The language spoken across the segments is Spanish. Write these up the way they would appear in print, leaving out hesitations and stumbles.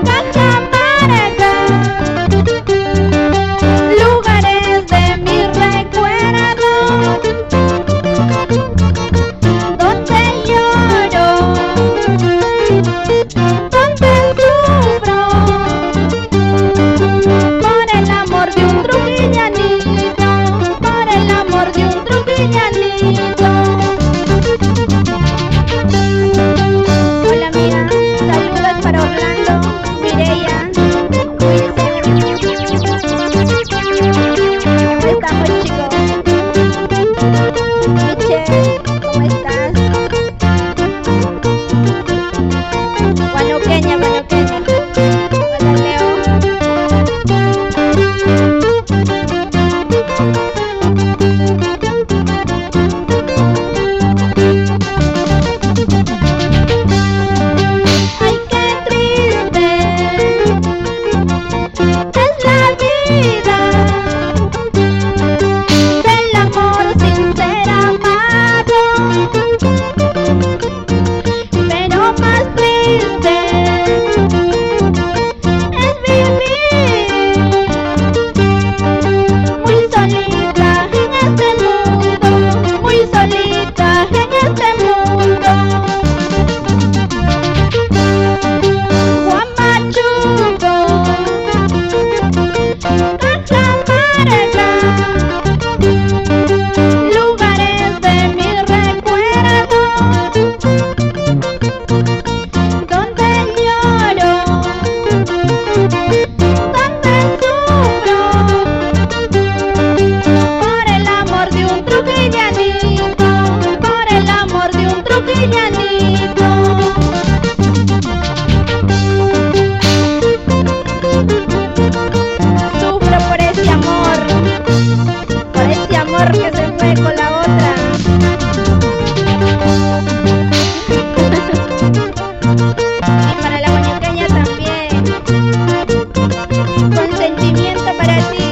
Cajamarca, lugares de mis recuerdos, donde lloro, donde sufro, por el amor de un trujillanito, por el amor de un trujillanito. Hola amiga, saludos para Orlando, Mireia, Wilson. ¿Cómo estamos, chicos? Michelle, ¿cómo estás? Guanuqueña, guanuqueña. Hola, Leo. Ay, qué triste es la vida del amor sin ser amado, pero más triste es vivir muy solita en este mundo, muy solita en este mundo. Huamachuco, Cajamarca, lugares de mis recuerdos, donde lloro, donde sufro, por el amor de un trujillanito, por el amor de un trujillanito. Sufro por ese amor que se fue con la otra. Y para la guanuqueña también. Con sentimiento para ti.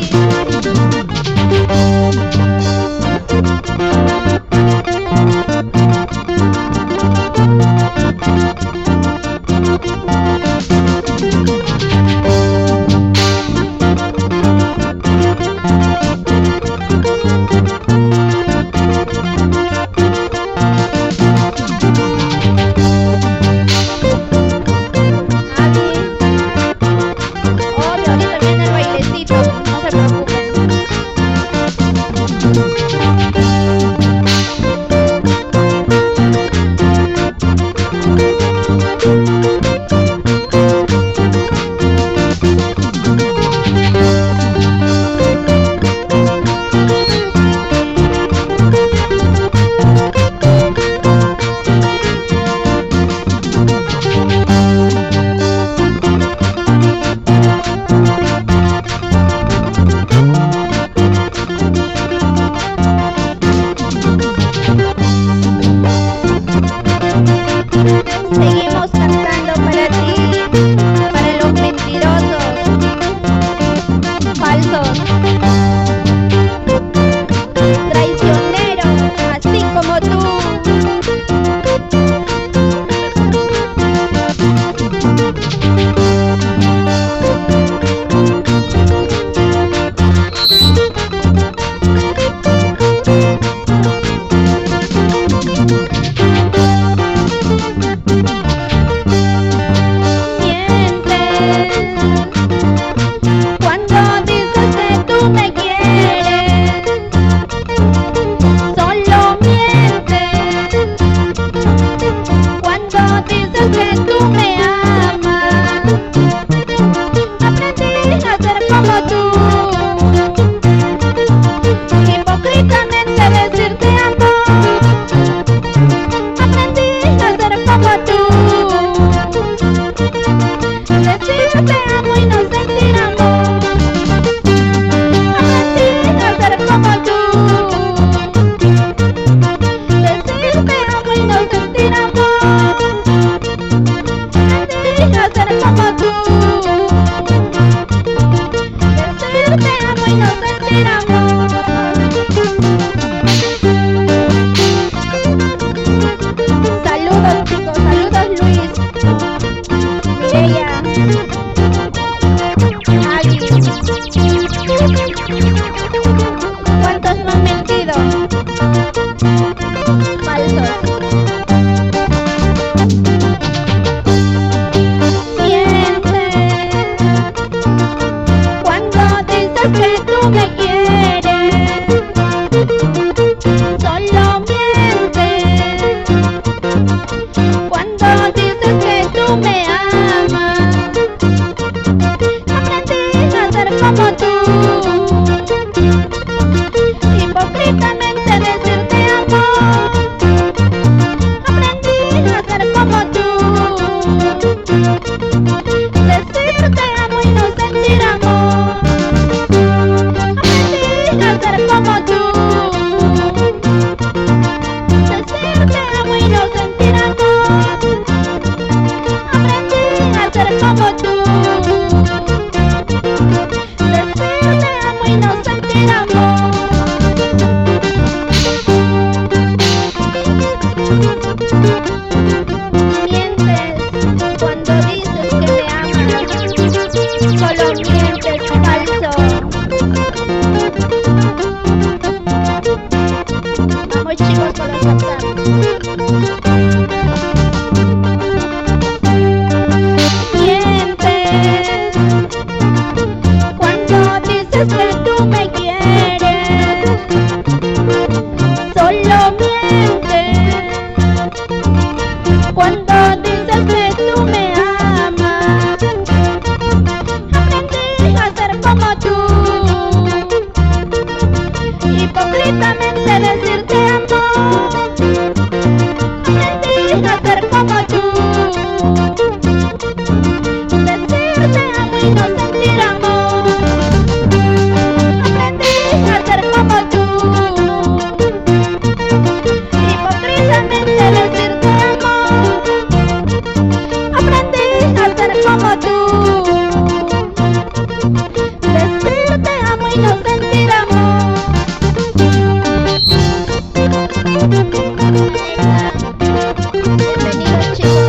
Obvio, ahorita viene el bailecito, no se preocupen. Seguimos cantando para ti, para los mentirosos, falsos, traicioneros, así como tú. Decir te amo y no sentir amor. Aprendí a ser como tú. Decir te amo y no sentir amor. Aprendí a ser como tú. Decir te amo y no sentir amor. Mientes cuando dices que me amas, solo mientes, falso. Vamos chicos con los WhatsApp. Mientes cuando dices que tú me quieres, solo mientes cuando dices que tú me amas. Aprendí a ser como tú. Hipócritamente decir te amo. Aprendí a ser como tú. Decir te amo y no sentir amor. Aprendí a ser como tú. Hipócritamente decir te amo. Aprendí a ser como tú. Decir te amo y no sentir amor. Bienvenidos chicos.